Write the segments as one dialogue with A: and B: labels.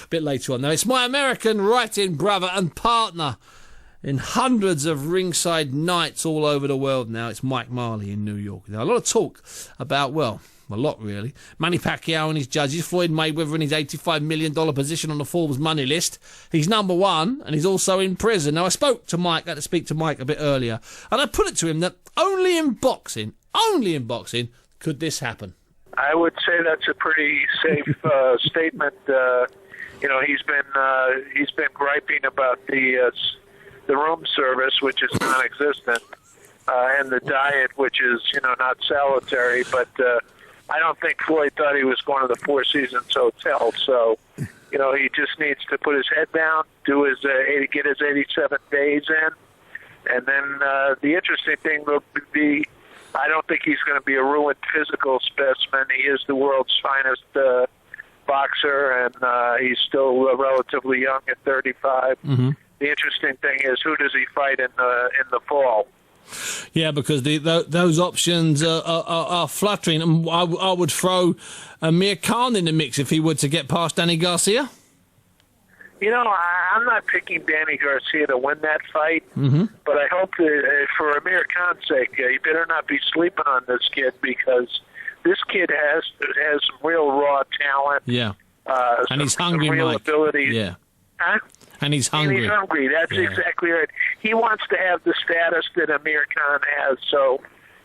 A: bit later on. Now, it's my American writing brother and partner in hundreds of ringside nights all over the world now. It's Mike Marley in New York. Now, a lot of talk about, well, a lot really, Manny Pacquiao and his judges, Floyd Mayweather and his $85 million position on the Forbes money list. He's number one, and he's also in prison. Now, I had to speak to Mike a bit earlier, and I put it to him that only in boxing, could this happen.
B: I would say that's a pretty safe statement. He's been griping about the room service, which is non-existent, and the diet, which is not salutary. But I don't think Floyd thought he was going to the Four Seasons Hotel. So he just needs to put his head down, do his get his 87 days in, and then the interesting thing will be, I don't think he's going to be a ruined physical specimen. He is the world's finest boxer, and he's still relatively young at 35. Mm-hmm. The interesting thing is, who does he fight in the fall?
A: Yeah, because those options are fluttering. And I would throw Amir Khan in the mix if he were to get past Danny Garcia.
B: I'm not picking Danny Garcia to win that fight, but I hope that for Amir Khan's sake, you better not be sleeping on this kid, because this kid has some real raw talent.
A: Yeah, and he's hungry,
B: some real
A: Mike.
B: abilities.
A: Yeah,
B: huh?
A: And he's hungry.
B: And he's hungry. That's exactly right. He wants to have the status that Amir Khan has. So,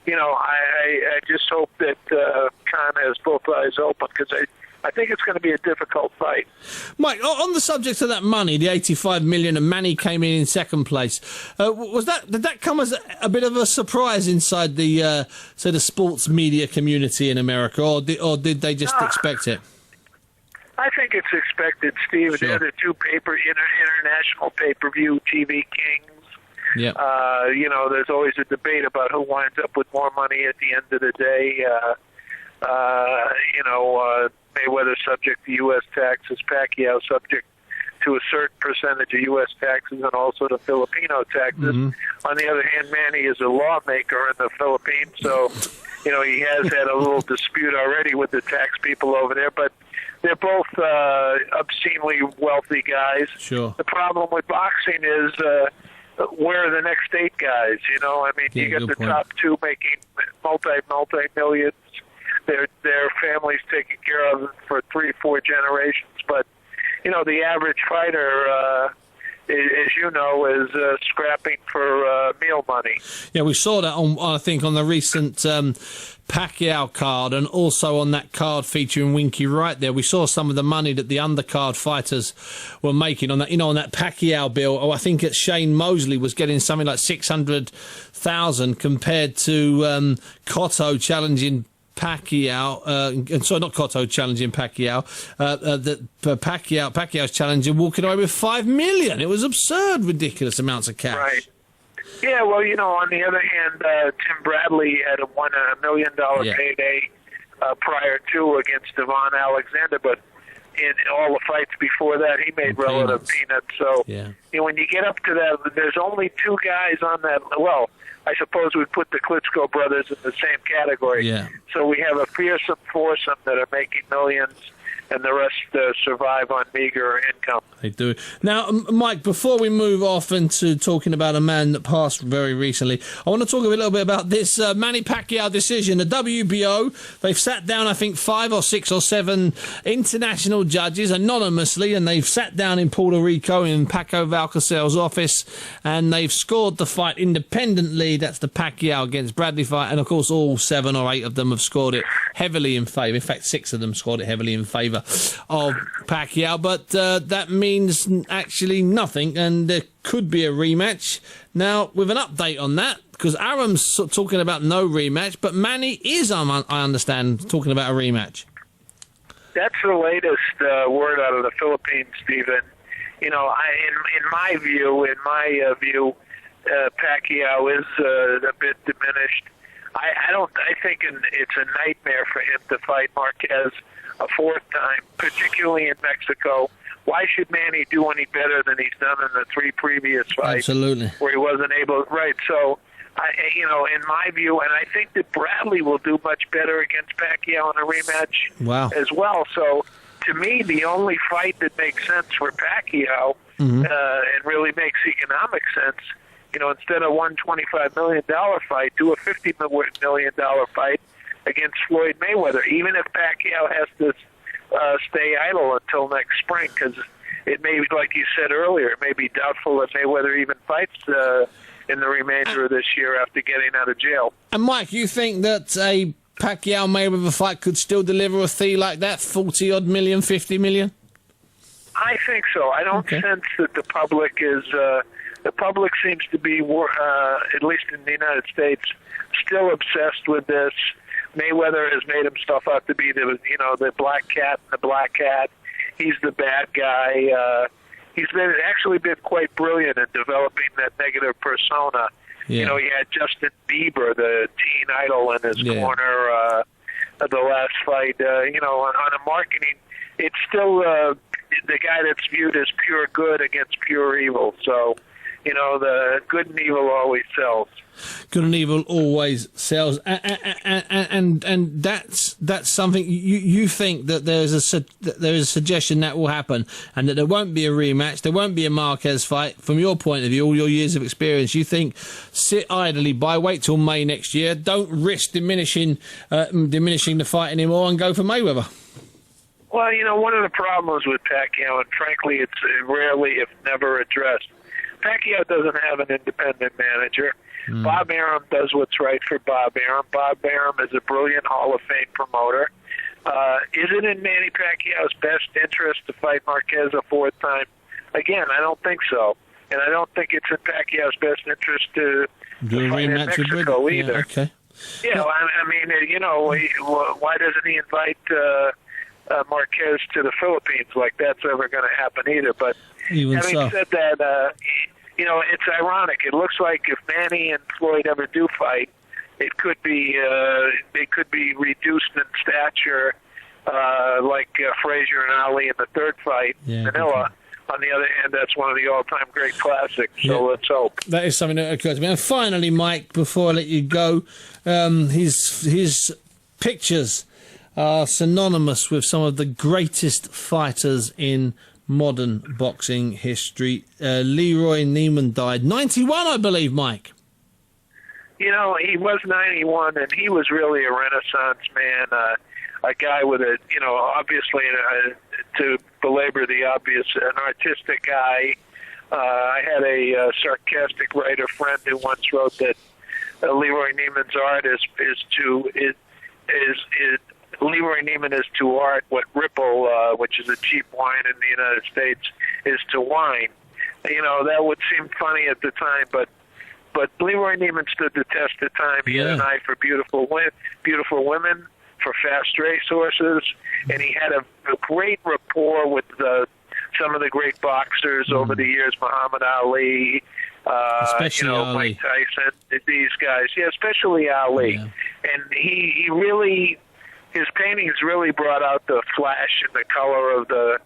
B: I just hope that Khan has both eyes open, because I think it's going to be a difficult fight.
A: Mike, on the subject of that money, the $85 million, and Manny came in second place. Did that come as a bit of a surprise inside the sports media community in America, or did they just expect it?
B: I think it's expected, Steve.
A: Sure.
B: They're the two international pay-per-view TV kings.
A: Yeah.
B: There's always a debate about who winds up with more money at the end of the day. Mayweather subject to U.S. taxes, Pacquiao subject to a certain percentage of U.S. taxes and also the Filipino taxes. Mm-hmm. On the other hand, Manny is a lawmaker in the Philippines, so he has had a little dispute already with the tax people over there, but they're both obscenely wealthy guys.
A: Sure. The
B: problem with boxing is where are the next 8 guys? You got the top 2 making multi-millions. Their families taken care of for 3-4 generations. But, the average fighter, as you know, is scrapping for meal money.
A: Yeah, we saw that on the recent Pacquiao card, and also on that card featuring Winky Wright there. We saw some of the money that the undercard fighters were making on that, on that Pacquiao bill. Oh, I think Shane Mosley was getting something like $600,000 compared to Cotto challenging Pacquiao, not Cotto challenging Pacquiao, Pacquiao's challenging walking away with $5 million. It was absurd, ridiculous amounts of cash.
B: Right. Yeah, well, on the other hand, Tim Bradley had won $1 million payday prior to against Devon Alexander, but in all the fights before that, he made relative peanuts. So, when you get up to that, there's only 2 guys on that. Well, I suppose we put the Klitschko brothers in the same category.
A: Yeah.
B: So we have a fearsome foursome that are making millions, and the rest survive on meager income.
A: They do. Now, Mike, before we move off into talking about a man that passed very recently, I want to talk a little bit about this Manny Pacquiao decision. The WBO, they've sat down, I think, 5 or 6 or 7 international judges anonymously, and they've sat down in Puerto Rico in Paco Valcarcel's office, and they've scored the fight independently. That's the Pacquiao against Bradley fight, and, of course, all 7 or 8 of them have scored it heavily in favour. In fact, 6 of them scored it heavily in favour of Pacquiao, but that means actually nothing, and there could be a rematch. Now, with an update on that, because Aram's talking about no rematch, but Manny is, I understand, talking about a rematch.
B: That's the latest word out of the Philippines, Stephen. In my view, Pacquiao is a bit diminished. I think it's a nightmare for him to fight Marquez a 4th time, particularly in Mexico. Why should Manny do any better than he's done in the 3 previous fights?
A: Absolutely.
B: Where he wasn't able, right? So, in my view, and I think that Bradley will do much better against Pacquiao in a rematch as well. So, to me, the only fight that makes sense for Pacquiao and really makes economic sense, instead of $125 million fight, do a $50 million fight against Floyd Mayweather, even if Pacquiao has to stay idle until next spring, because it may be, like you said earlier, it may be doubtful if Mayweather even fights in the remainder of this year after getting out of jail.
A: And Mike, you think that a Pacquiao-Mayweather fight could still deliver a fee like that, 40-odd million, 50 million?
B: I think so. I don't sense that the public is... the public seems to be, at least in the United States, still obsessed with this. Mayweather has made himself out to be the black cat and the black cat. He's the bad guy. He's actually been quite brilliant in developing that negative persona.
A: Yeah.
B: He had Justin Bieber, the teen idol, in his corner at the last fight. On a marketing, it's still the guy that's viewed as pure good against pure evil. So, the good and evil always sells.
A: Good and evil always sells, and that's something you think that there is a suggestion that will happen, and that there won't be a rematch, there won't be a Marquez fight. From your point of view, all your years of experience, you think sit idly by, wait till May next year, don't risk diminishing the fight anymore, and go for Mayweather.
B: Well, one of the problems with Pacquiao, and frankly, it's rarely, if never, addressed. Pacquiao doesn't have an independent manager. Bob Arum does what's right for Bob Arum. Bob Arum is a brilliant Hall of Fame promoter. Is it in Manny Pacquiao's best interest to fight Marquez a fourth time? Again, I don't think so. And I don't think it's in Pacquiao's best interest to fight in Mexico either.
A: Yeah, okay.
B: I mean, why doesn't he invite Marquez to the Philippines? Like that's ever going to happen either. But having said that, it's ironic. It looks like if Manny and Floyd ever do fight, it could be they could be reduced in stature, like Frazier and Ali in the third fight, Manila. On the other hand, that's one of the all-time great classics. So let's hope.
A: That is something that occurs to me. And finally, Mike, before I let you go, his pictures are synonymous with some of the greatest fighters in modern boxing history. LeRoy Neiman died 91, I believe, Mike.
B: He was 91, and he was really a Renaissance man, a guy with obviously, to belabor the obvious, an artistic eye. I had a sarcastic writer friend who once wrote that LeRoy Neiman's art is LeRoy Neiman is to art what Ripple, which is a cheap wine in the United States, is to wine. That would seem funny at the time, but LeRoy Neiman stood the test of time. He had an eye for beautiful women, for fast racehorses, and he had a great rapport with some of the great boxers over the years, Muhammad Ali,
A: especially Ali.
B: Mike Tyson, these guys. Yeah, especially Ali. Yeah. And he really... His paintings really brought out the flash and the color of the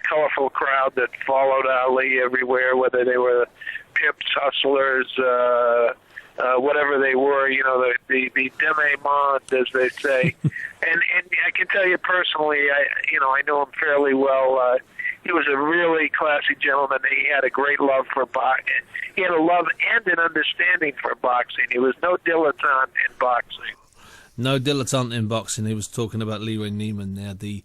B: colorful crowd that followed Ali everywhere, whether they were pimps, hustlers, whatever they were, the demi-monde, as they say. and I can tell you personally, I know him fairly well. He was a really classy gentleman. He had a great love for boxing. He had a love and an understanding for boxing. He was no dilettante in boxing.
A: No dilettante in boxing. He was talking about LeRoy Neiman now, the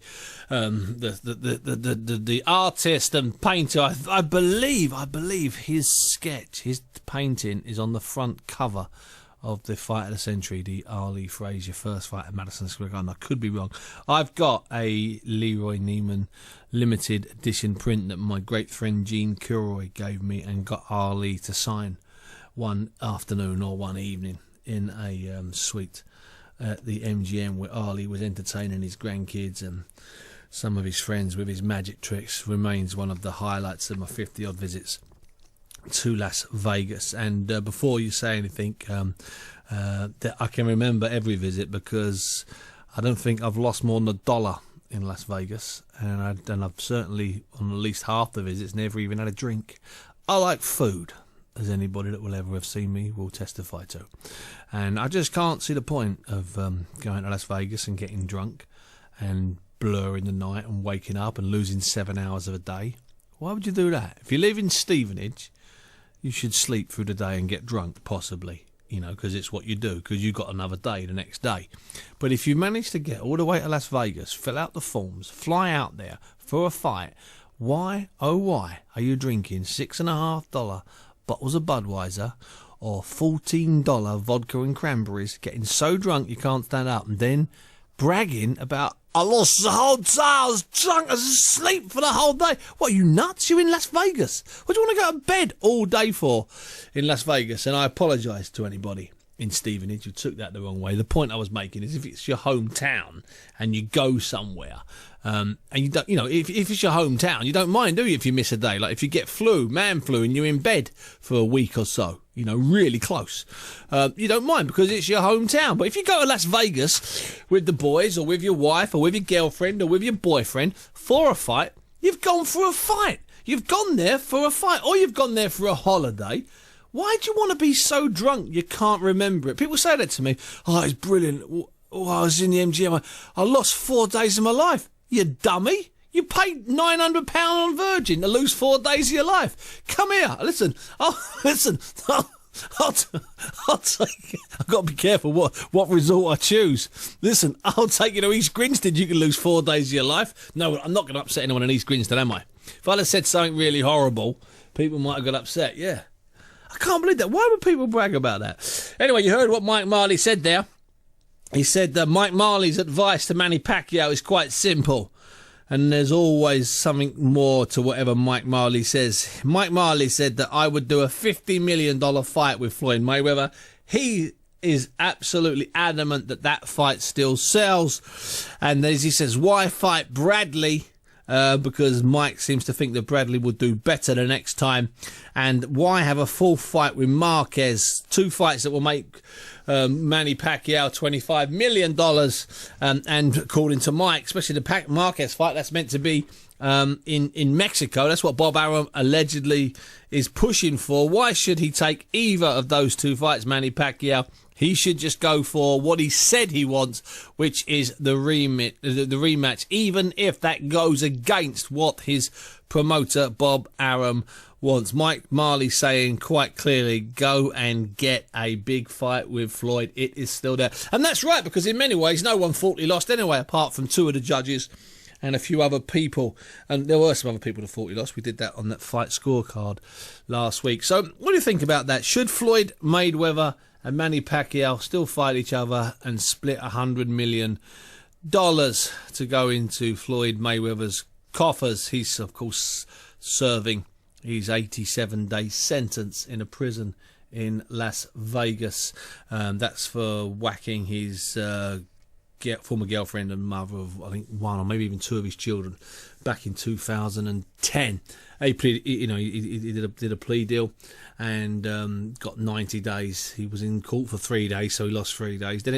A: artist and painter. I believe his sketch, his painting, is on the front cover of the fight of the century, the Ali Frazier first fight at Madison Square Garden. I could be wrong. I've got a LeRoy Neiman limited edition print that my great friend Gene Kilroy gave me, and got Ali to sign one afternoon or one evening in a suite at the MGM, where Ali was entertaining his grandkids and some of his friends with his magic tricks. Remains one of the highlights of my 50-odd visits to Las Vegas. And before you say anything, that I can remember every visit, because I don't think I've lost more than $1 in Las Vegas, and I've certainly, on at least half the visits, never even had a drink. I like food, as anybody that will ever have seen me will testify to. And I just can't see the point of going to Las Vegas and getting drunk and blur in the night and waking up and losing 7 hours of a day. Why would you do that? If you live in Stevenage, you should sleep through the day and get drunk, possibly, because it's what you do, because you've got another day the next day. But if you manage to get all the way to Las Vegas, fill out the forms, fly out there for a fight, why, oh why, are you drinking $6.50 bottles of Budweiser or $14 vodka and cranberries, getting so drunk you can't stand up, and then bragging about, I lost the whole day, I was drunk, I was asleep for the whole day. What, are you nuts? You're in Las Vegas. What do you want to go to bed all day for in Las Vegas? And I apologise to anybody in Stevenage who took that the wrong way. The point I was making is if it's your hometown and you go somewhere, and you don't, if it's your hometown, you don't mind, do you, if you miss a day? Like if you get man flu, and you're in bed for a week or so, really close, you don't mind because it's your hometown. But if you go to Las Vegas with the boys or with your wife or with your girlfriend or with your boyfriend for a fight, you've gone for a fight. You've gone there for a fight, or you've gone there for a holiday. Why do you want to be so drunk you can't remember it? People say that to me. Oh, it's brilliant. Oh, I was in the MGM. I lost 4 days of my life. You dummy. You paid £900 on Virgin to lose 4 days of your life. Come here. Listen. I'll take. I've got to be careful what resort I choose. Listen, I'll take you to East Grinstead. You can lose 4 days of your life. No, I'm not going to upset anyone in East Grinstead, am I? If I'd have said something really horrible, people might have got upset. Yeah. I can't believe that. Why would people brag about that? Anyway, you heard what Mike Marley said there. He said that Mike Marley's advice to Manny Pacquiao is quite simple. And there's always something more to whatever Mike Marley says. Mike Marley said that I would do a $50 million fight with Floyd Mayweather. He is absolutely adamant that fight still sells. And as he says, why fight Bradley? Because Mike seems to think that Bradley will do better the next time. And why have a full fight with Marquez? 2 fights that will make Manny Pacquiao $25 million. And according to Mike, especially the Marquez fight, that's meant to be in Mexico. That's what Bob Arum allegedly is pushing for. Why should he take either of those 2 fights, Manny Pacquiao? He should just go for what he said he wants, which is the rematch, even if that goes against what his promoter, Bob Arum, wants. Mike Marley saying quite clearly, go and get a big fight with Floyd. It is still there. And that's right, because in many ways, no one thought he lost anyway, apart from 2 of the judges and a few other people. And there were some other people that thought he lost. We did that on that fight scorecard last week. So what do you think about that? Should Floyd Mayweather and Manny Pacquiao still fight each other and split $100 million to go into Floyd Mayweather's coffers? He's, of course, serving his 87-day sentence in a prison in Las Vegas. That's for whacking his former girlfriend and mother of, I think, 1 or maybe even 2 of his children back in 2010. He did a plea deal and got 90 days. He was in court for 3 days, so he lost 3 days. Then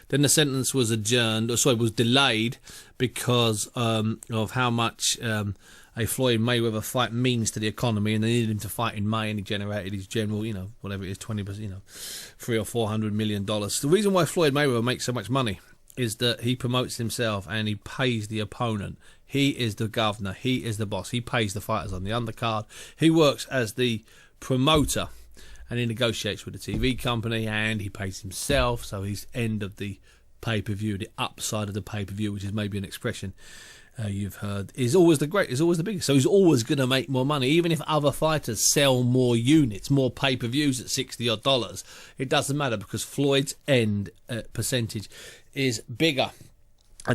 A: the sentence was was delayed because of how much a Floyd Mayweather fight means to the economy, and they needed him to fight in May, and he generated his general, whatever it is, 20%, $300 or $400 million. The reason why Floyd Mayweather makes so much money is that he promotes himself and he pays the opponent. He is the governor. He is the boss. He pays the fighters on the undercard. He works as the promoter and he negotiates with the TV company, and he pays himself. So he's end of the pay-per-view, the upside of the pay-per-view, which is maybe an expression you've heard, is always the biggest. So he's always going to make more money, even if other fighters sell more units, more pay-per-views at $60 odd. It doesn't matter, because Floyd's end percentage is bigger.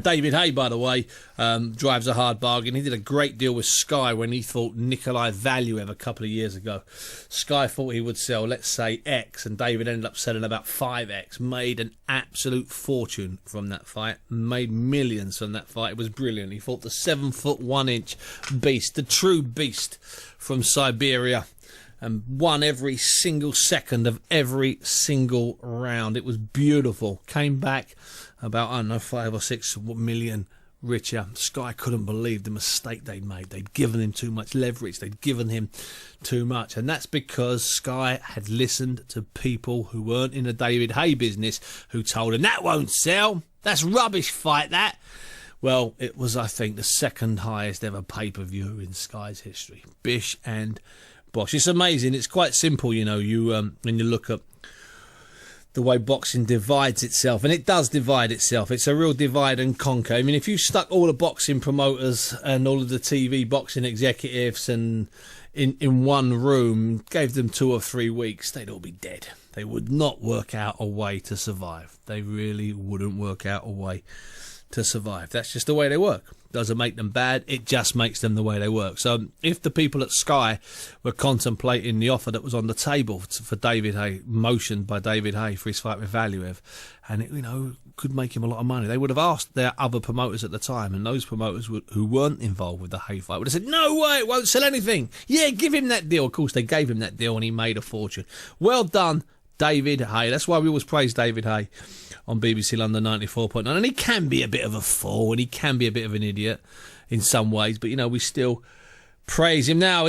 A: David Hay, by the way, drives a hard bargain. He did a great deal with Sky when he fought Nikolai Valuev a couple of years ago. Sky thought he would sell, let's say, X, and David ended up selling about 5X. Made an absolute fortune from that fight. Made millions from that fight. It was brilliant. He fought the 7'1" beast, the true beast from Siberia, and won every single second of every single round. It was beautiful. Came back about, 5 or 6 million richer. Sky couldn't believe the mistake they'd made. They'd given him too much leverage. They'd given him too much. And that's because Sky had listened to people who weren't in the David Hay business, who told him, that won't sell. That's rubbish fight, that. Well, it was, I think, the second highest ever pay-per-view in Sky's history. Bish and Bosh. It's amazing. It's quite simple, you know. When you look at the way boxing divides itself, and it does divide itself. It's a real divide and conquer. I mean, if you stuck all the boxing promoters and all of the TV boxing executives and in one room, gave them 2 or 3 weeks, they'd all be dead. They would not work out a way to survive. They really wouldn't work out a way to survive. That's just the way they work. Doesn't make them bad, it just makes them the way they work. So if the people at Sky were contemplating the offer that was on the table for David Haye, motioned by David Haye for his fight with Valiev, and it, you know, could make him a lot of money, they would have asked their other promoters at the time, and those promoters who weren't involved with the Haye fight would have said, no way, it won't sell anything. Yeah, give him that deal. Of course, they gave him that deal and he made a fortune. Well done, David Haye. That's why we always praise David Haye on BBC London 94.9. And he can be a bit of a fool and he can be a bit of an idiot in some ways, but, you know, we still praise him now.